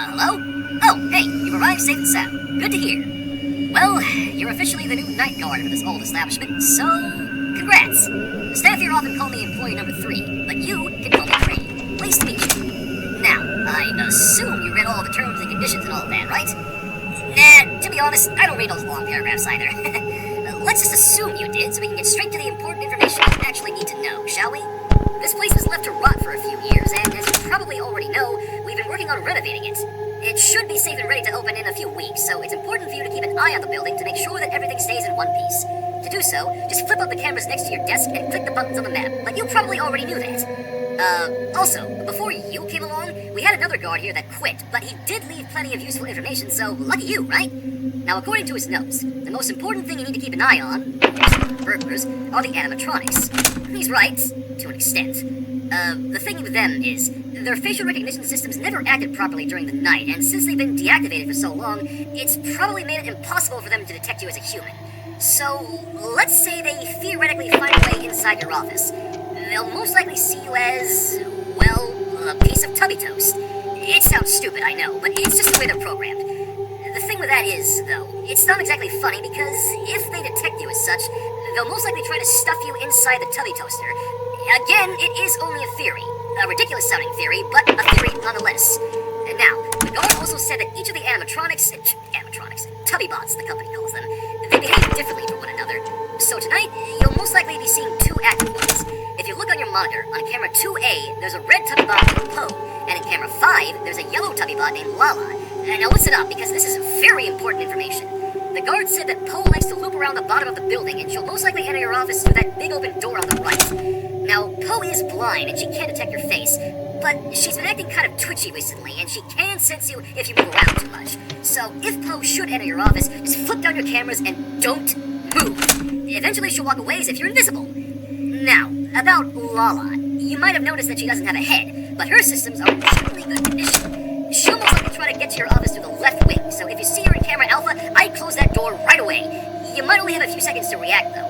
Hello? Oh, hey, you've arrived safe and sound. Good to hear. Well, you're officially the new night guard for this old establishment, so congrats. The staff here often call me employee number 3, but you can call me Crane. Pleased to meet you. Now, I assume you read all the terms and conditions and all of that, right? Nah, to be honest, I don't read those long paragraphs either. Let's just assume you did, so we can get straight to the important information you actually need to know, shall we? This place was left to rot for a few years, and as you probably already know, we've been working on renovating it. It should be safe and ready to open in a few weeks, so it's important for you to keep an eye on the building to make sure that everything stays in one piece. To do so, just flip up the cameras next to your desk and click the buttons on the map, but you probably already knew that. Also, before you came along, we had another guard here that quit, but he did leave plenty of useful information, so lucky you, right? Now, according to his notes, the most important thing you need to keep an eye on, burglars, are the animatronics. He's right, to an extent. The thing with them is, their facial recognition systems never acted properly during the night, and since they've been deactivated for so long, it's probably made it impossible for them to detect you as a human. So, let's say they theoretically find a way inside your office. They'll most likely see you as, well, a piece of tubby toast. It sounds stupid, I know, but it's just the way they're programmed. The thing with that is, though, it's not exactly funny because if they detect you as such, they'll most likely try to stuff you inside the tubby toaster. Again, it is only a theory. A ridiculous-sounding theory, but a theory nonetheless. Now, the guard also said that each of the animatronics, tubby bots, the company calls them, they behave differently from one another. So tonight, you'll most likely be seeing 2 active ones. If you look on your monitor, on camera 2A, there's a red tubby bot named Poe, and in camera 5, there's a yellow tubby bot named Lala. Now listen up, because this is very important information. The guard said that Poe likes to loop around the bottom of the building, and she'll most likely enter your office through that big open door on the right. Now, Poe is blind, and she can't detect your face, but she's been acting kind of twitchy recently, and she can sense you if you move around too much. So, if Poe should enter your office, just flip down your cameras and don't move. Eventually she'll walk away as if you're invisible. Now, about Lala, you might have noticed that she doesn't have a head, but her systems are in extremely good condition. She'll most likely try to get to your office through the left wing, so if you see her in camera alpha, I'd close that door right away. You might only have a few seconds to react, though.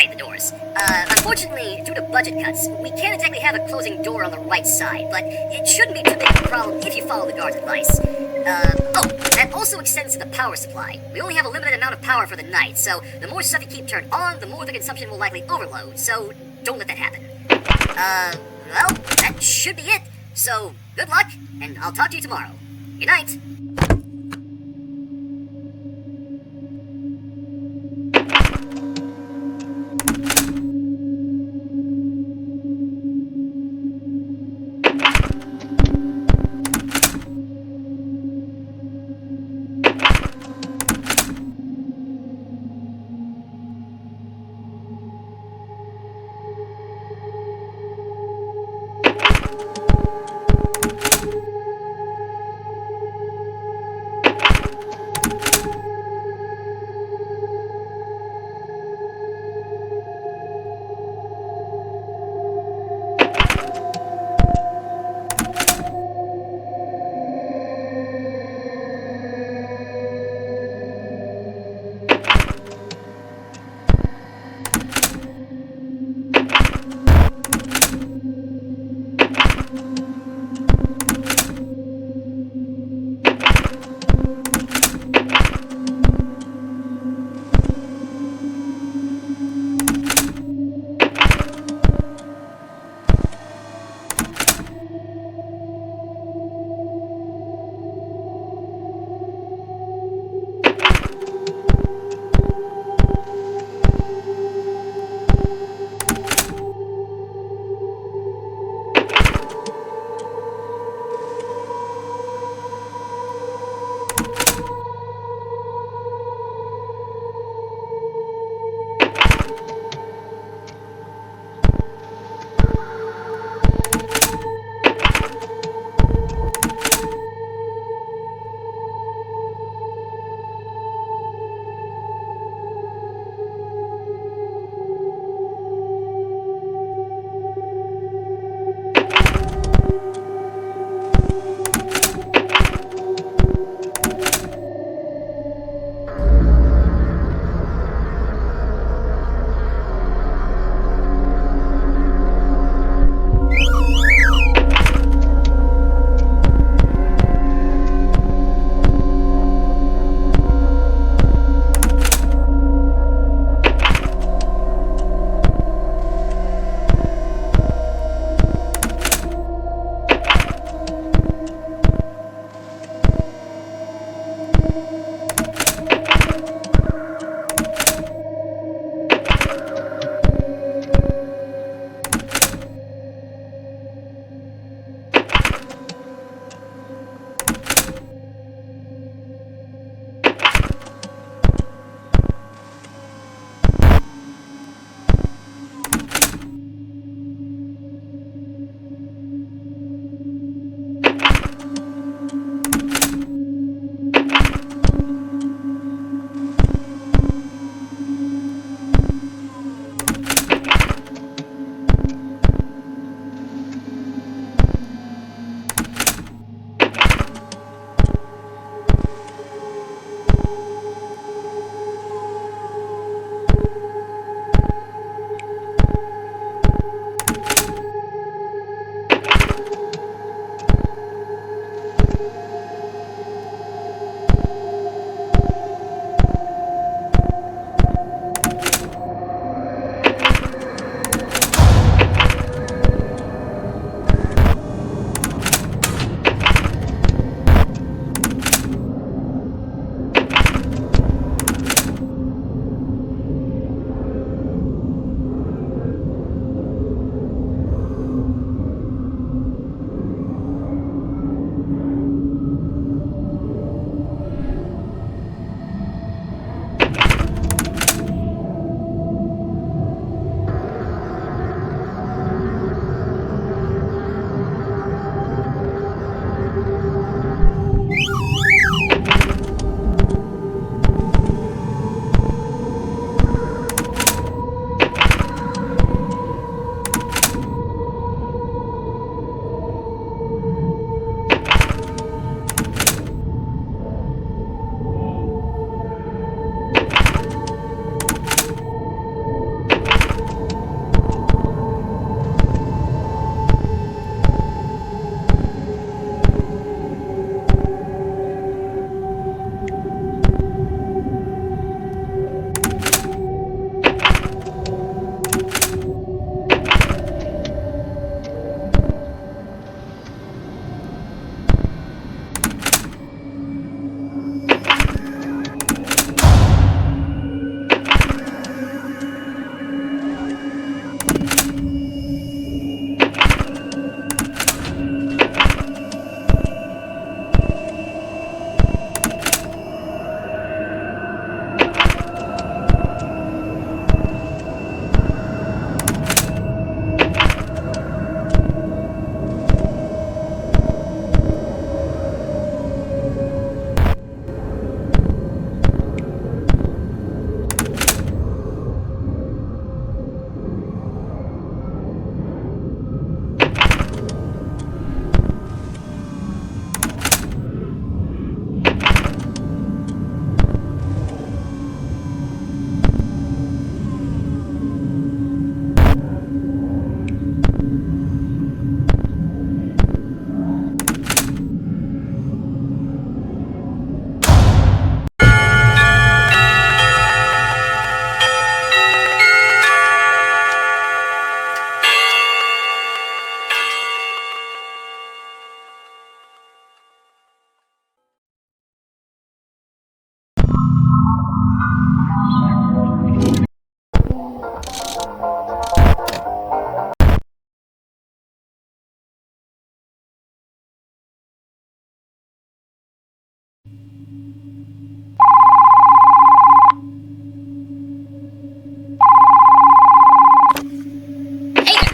The doors. Unfortunately, due to budget cuts, we can't exactly have a closing door on the right side, but it shouldn't be too big of a problem if you follow the guard's advice. That also extends to the power supply. We only have a limited amount of power for the night, so the more stuff you keep turned on, the more the consumption will likely overload, so don't let that happen. That should be it. So, good luck, and I'll talk to you tomorrow. Good night.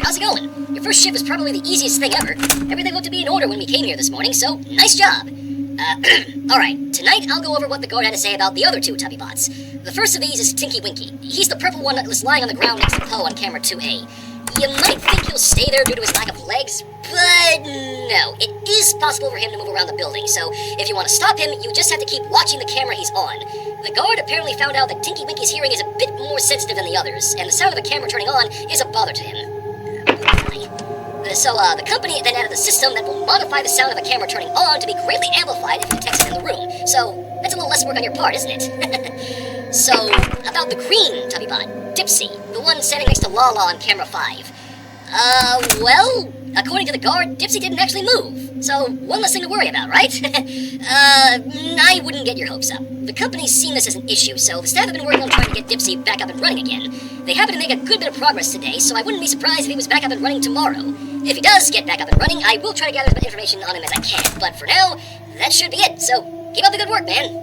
how's it going? Your first shift was probably the easiest thing ever. Everything looked to be in order when we came here this morning, so nice job. Alright, tonight I'll go over what the guard had to say about the other two Tubby bots. The first of these is Tinky Winky. He's the purple one that was lying on the ground next to Poe on camera 2A. You might think he'll stay there due to his lack of legs, but no. It is possible for him to move around the building, so if you want to stop him, you just have to keep watching the camera he's on. The guard apparently found out that Tinky Winky's hearing is a bit more sensitive than the others, and the sound of a camera turning on is a bother to him. So, the company then added a system that will modify the sound of a camera turning on to be greatly amplified if it detects it in the room. So, that's a little less work on your part, isn't it? So, about the green Tubby bot, Dipsy, the one standing next to Lala on camera 5. Well, according to the guard, Dipsy didn't actually move. So, one less thing to worry about, right? I wouldn't get your hopes up. The company's seen this as an issue, so the staff have been working on trying to get Dipsy back up and running again. They happen to make a good bit of progress today, so I wouldn't be surprised if he was back up and running tomorrow. If he does get back up and running, I will try to gather as much information on him as I can, but for now, that should be it, so keep up the good work, man.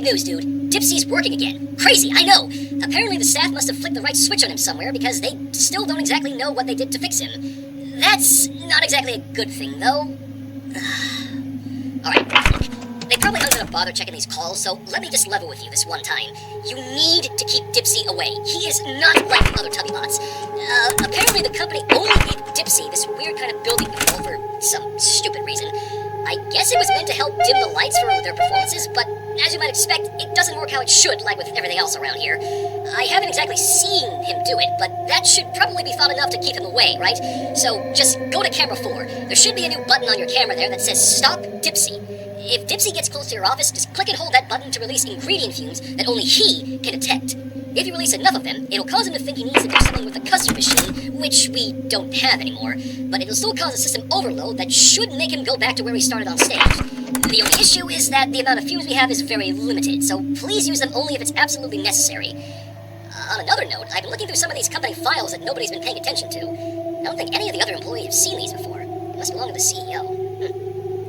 news, dude. Dipsy's working again. Crazy, I know. Apparently the staff must have flicked the right switch on him somewhere because they still don't exactly know what they did to fix him. That's not exactly a good thing, though. Alright, look. They probably aren't gonna bother checking these calls, so let me just level with you this one time. You need to keep Dipsy away. He is not like the other Tubbybots. Apparently the company only gave Dipsy this weird kind of building control for some stupid reason. I guess it was meant to help dim the lights for their performances, but as you might expect, it doesn't work how it should, like with everything else around here. I haven't exactly seen him do it, but that should probably be thought enough to keep him away, right? So just go to camera 4. There should be a new button on your camera there that says Stop Dipsy. If Dipsy gets close to your office, just click and hold that button to release ingredient fumes that only he can detect. If you release enough of them, it'll cause him to think he needs to do something with the custard machine, which we don't have anymore, but it'll still cause a system overload that should make him go back to where he started on stage. The only issue is that the amount of fumes we have is very limited, so please use them only if it's absolutely necessary. On another note, I've been looking through some of these company files that nobody's been paying attention to. I don't think any of the other employees have seen these before. It must belong to the CEO.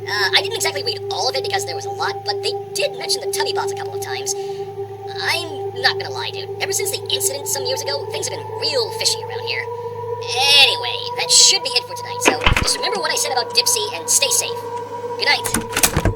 I didn't exactly read all of it because there was a lot, but they did mention the Tubbybots a couple of times. I'm not gonna lie, dude. Ever since the incident some years ago, things have been real fishy around here. Anyway, that should be it for tonight, so just remember what I said about Dipsy and stay safe. Good night.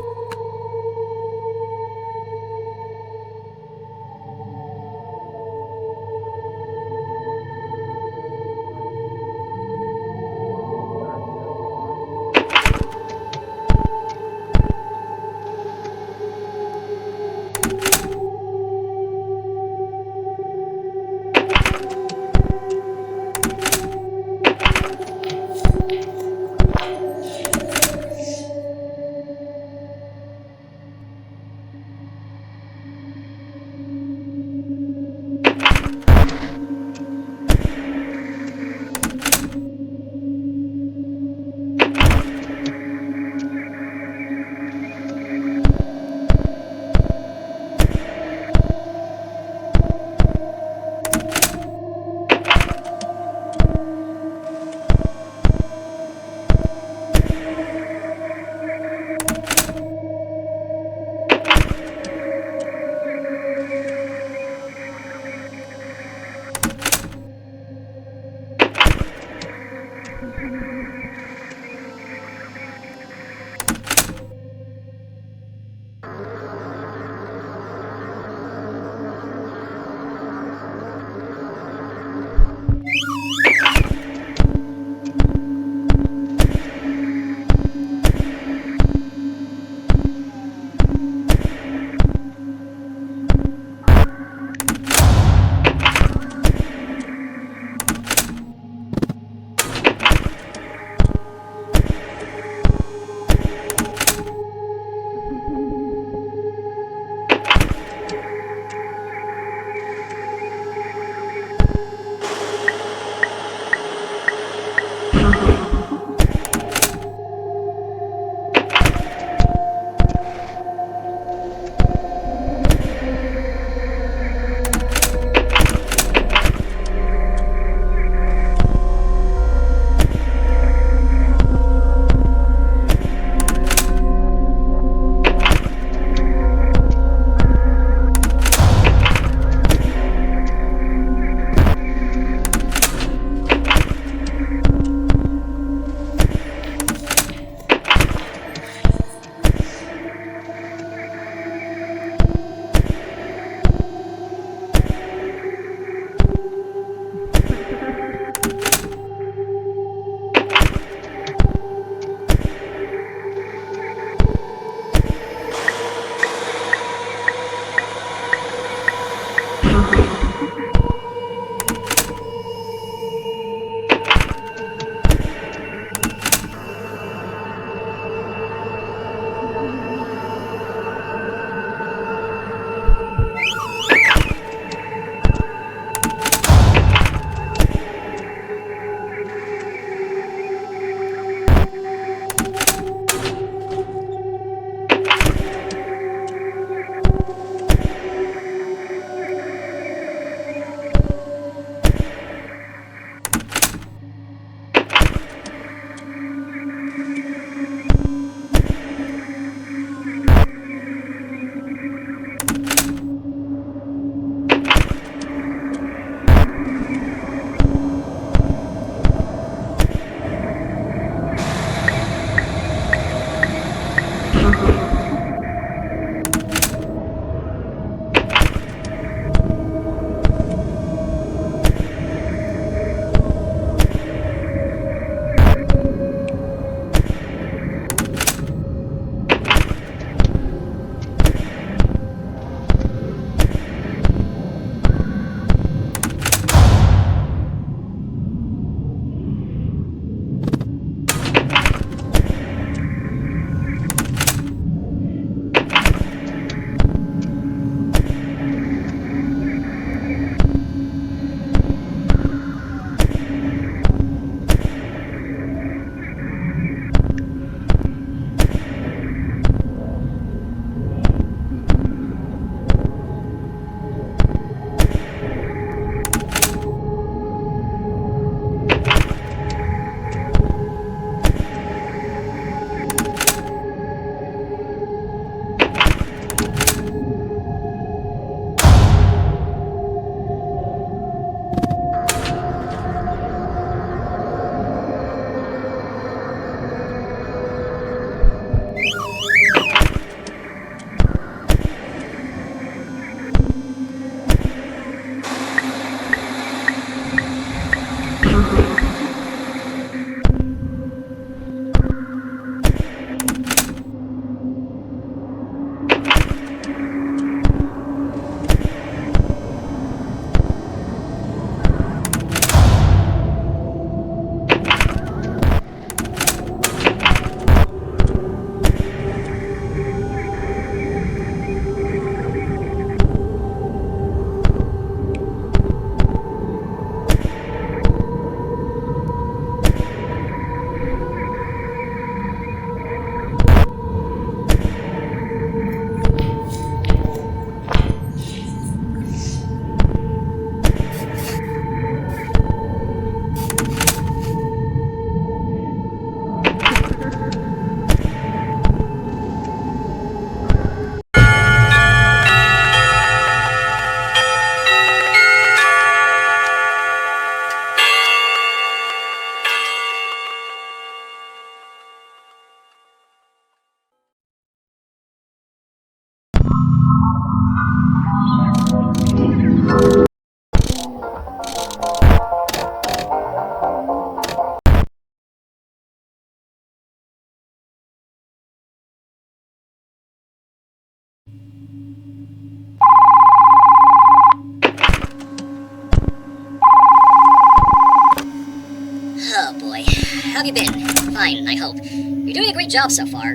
how have you been? Fine, I hope. You're doing a great job so far.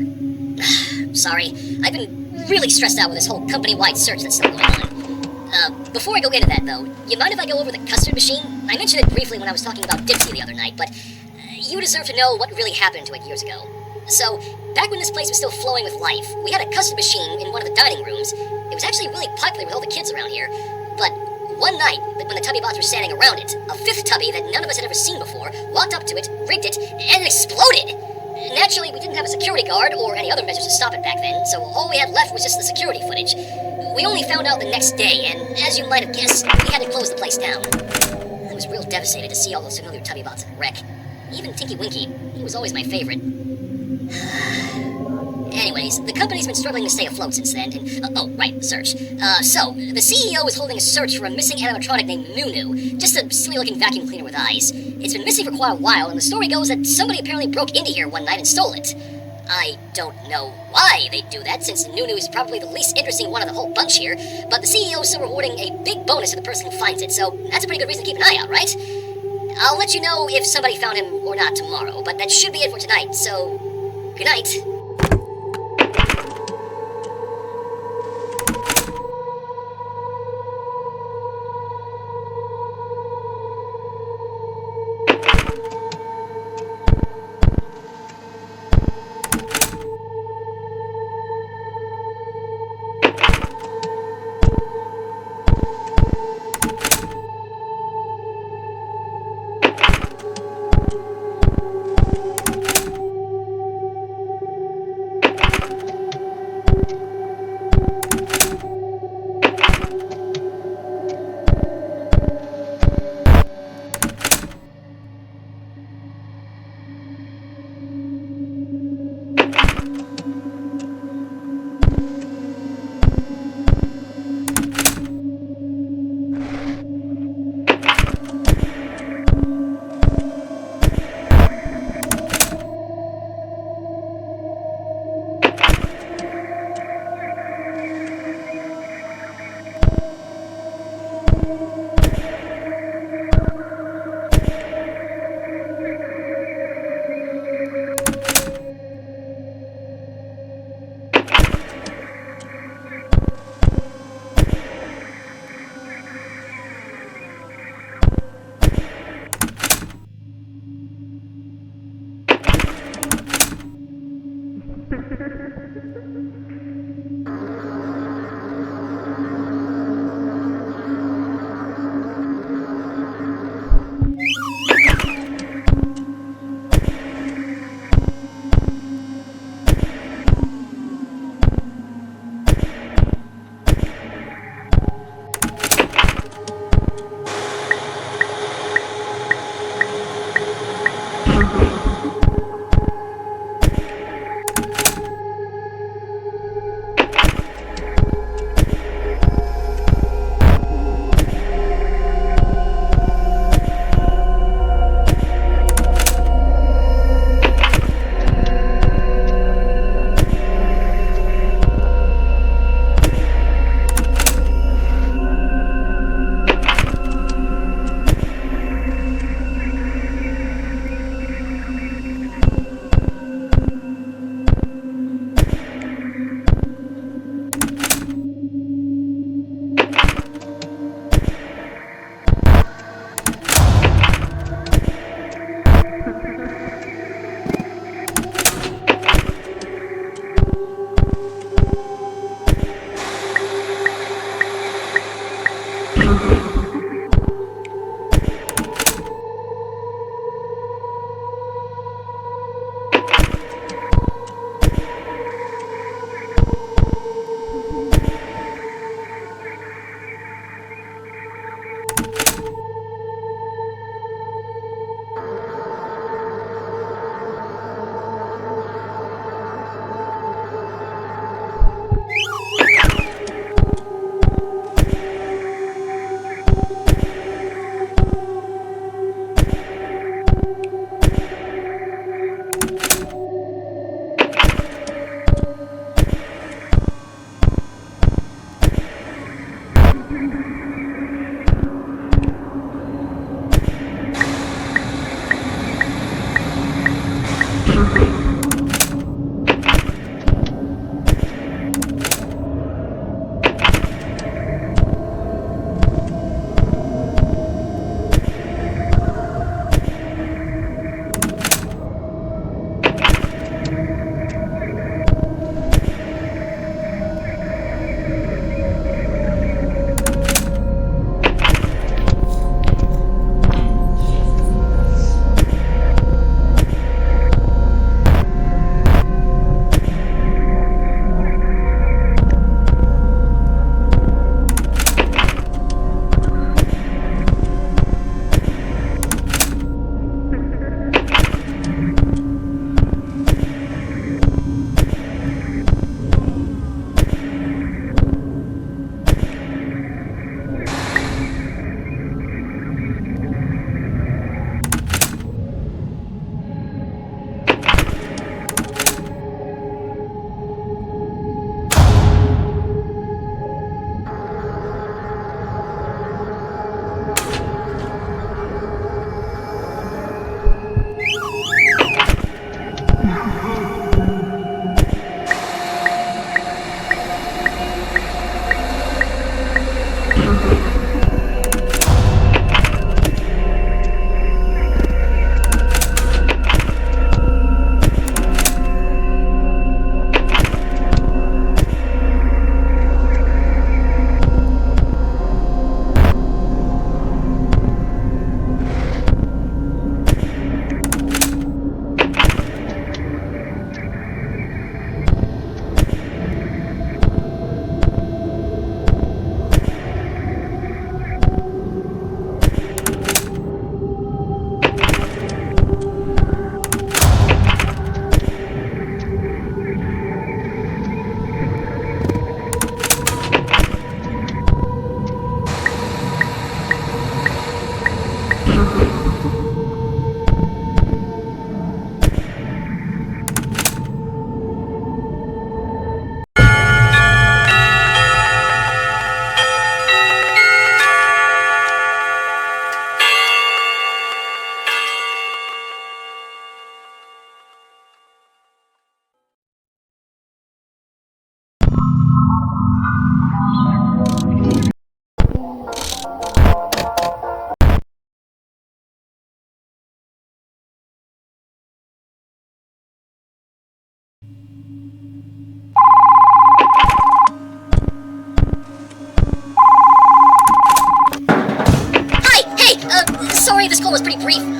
Sorry, I've been really stressed out with this whole company-wide search that's still going on. Before I go into that, though, you mind if I go over the custard machine? I mentioned it briefly when I was talking about Dipsy the other night, but you deserve to know what really happened to it years ago. So, back when this place was still flowing with life, we had a custard machine in one of the dining rooms. It was actually really popular with all the kids around here, but one night, when the Tubby bots were standing around it, a fifth Tubby that none of us had ever seen before walked up to it, rigged it, and it exploded! Naturally, we didn't have a security guard or any other measures to stop it back then, so all we had left was just the security footage. We only found out the next day, and as you might have guessed, we had to close the place down. I was real devastated to see all those familiar Tubby bots in a wreck. Even Tinky Winky, he was always my favorite. Anyways, the company's been struggling to stay afloat since then, and, oh, right, the search. So, the CEO is holding a search for a missing animatronic named Nunu, just a silly-looking vacuum cleaner with eyes. It's been missing for quite a while, and the story goes that somebody apparently broke into here one night and stole it. I don't know why they'd do that, since Nunu is probably the least interesting one of the whole bunch here, but the CEO is still rewarding a big bonus to the person who finds it, so that's a pretty good reason to keep an eye out, right? I'll let you know if somebody found him or not tomorrow, but that should be it for tonight, so good night.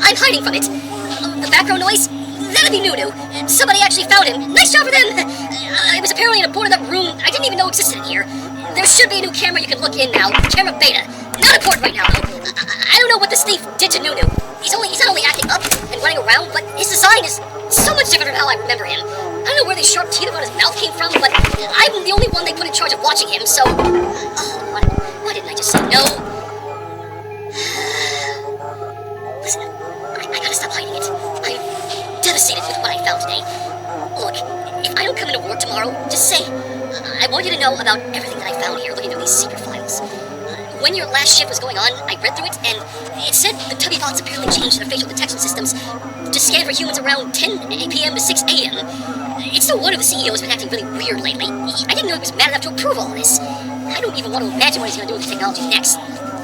I'm hiding from it. The background noise? That'd be Nunu. Somebody actually found him. Nice job for them! It was apparently in a boarded up room I didn't even know existed in here. There should be a new camera you can look in now. Camera beta. Not important right now, though. I don't know what this thief did to Nunu. He's not only acting up and running around, but his design is so much different from how I remember him. I don't know where these sharp teeth around his mouth came from, but I'm the only one they put in charge of watching him, so... Oh, why didn't I just say no? Listen, I gotta stop hiding it. I'm devastated with what I found today. Look, if I don't come into work tomorrow, just say, I want you to know about everything that I found here looking through these secret files. When your last shift was going on, I read through it, and it said the Tubby bots apparently changed their facial detection systems to scan for humans around 10 p.m. to 6 a.m. It's no wonder the CEO has been acting really weird lately. I didn't know he was mad enough to approve all this. I don't even want to imagine what he's going to do with the technology next.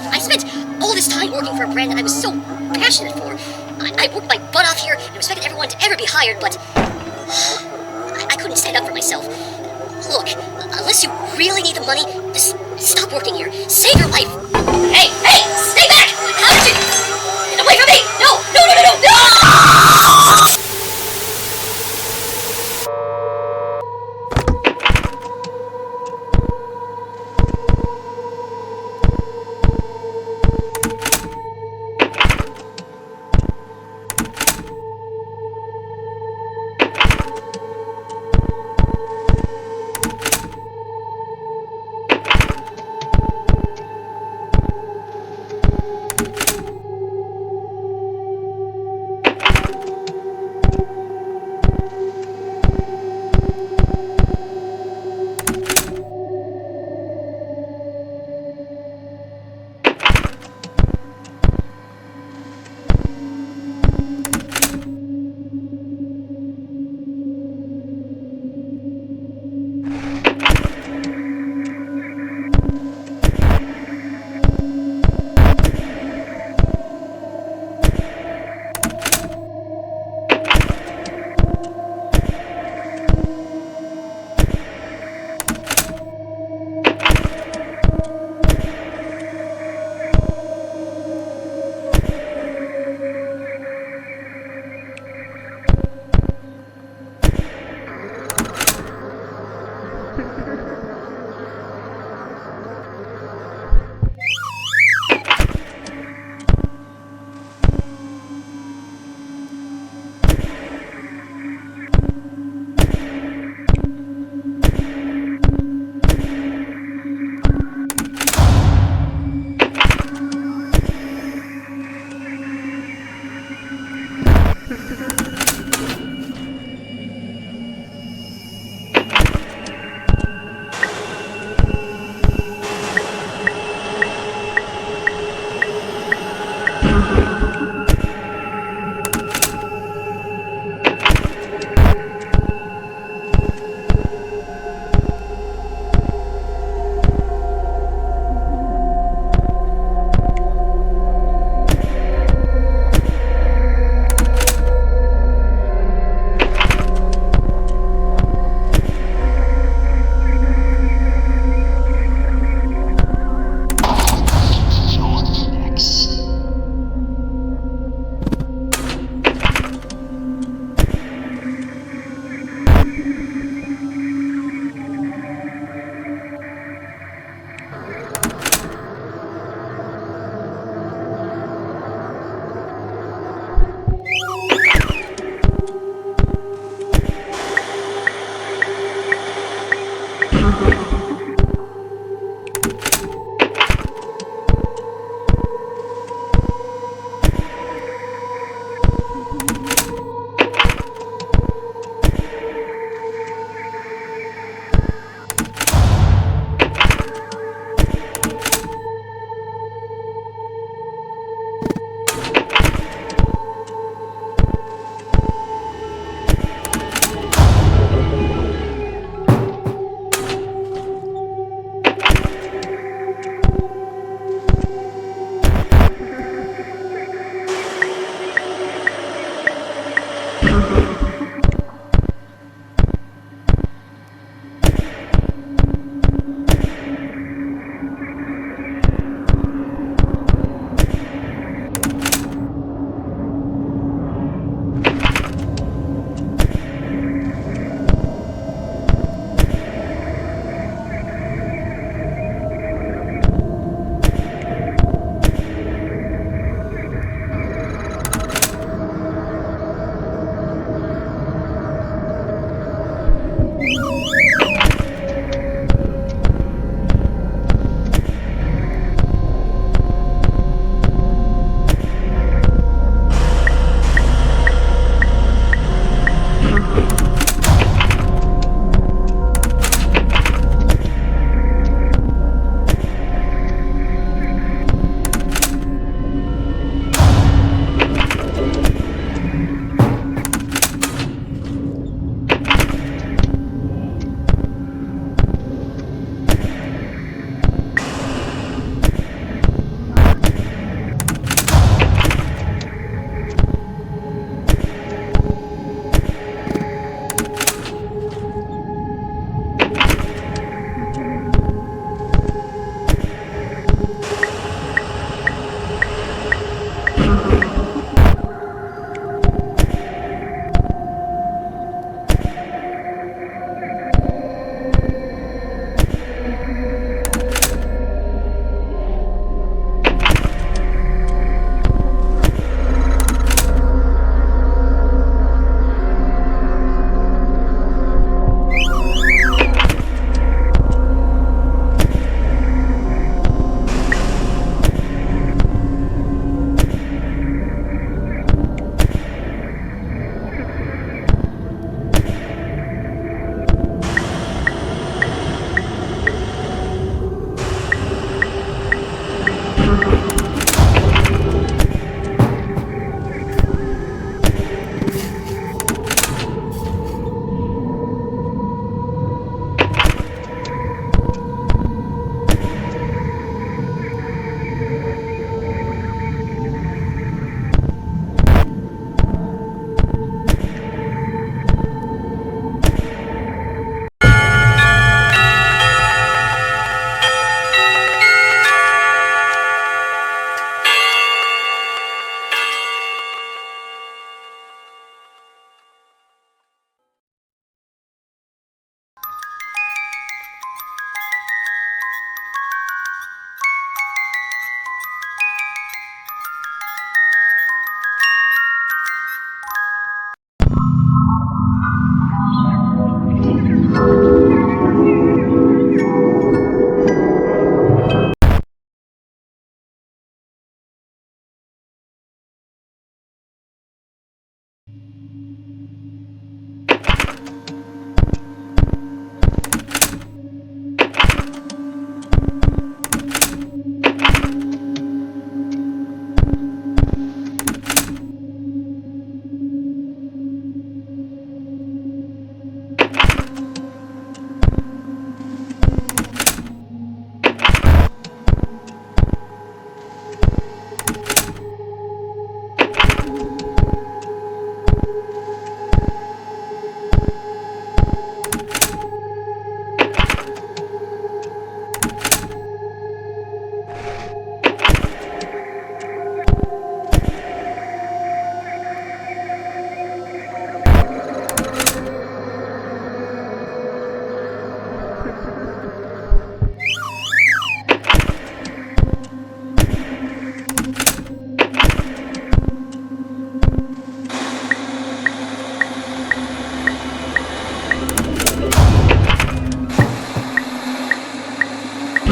I spent all this time working for a brand that I was so passionate for. I worked my butt off here and expected everyone to ever be hired, but I couldn't stand up for myself. Look, unless you really need the money, just stop working here. Save your life. Hey, stay back! How did you... Get away from me! No!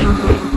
Yeah.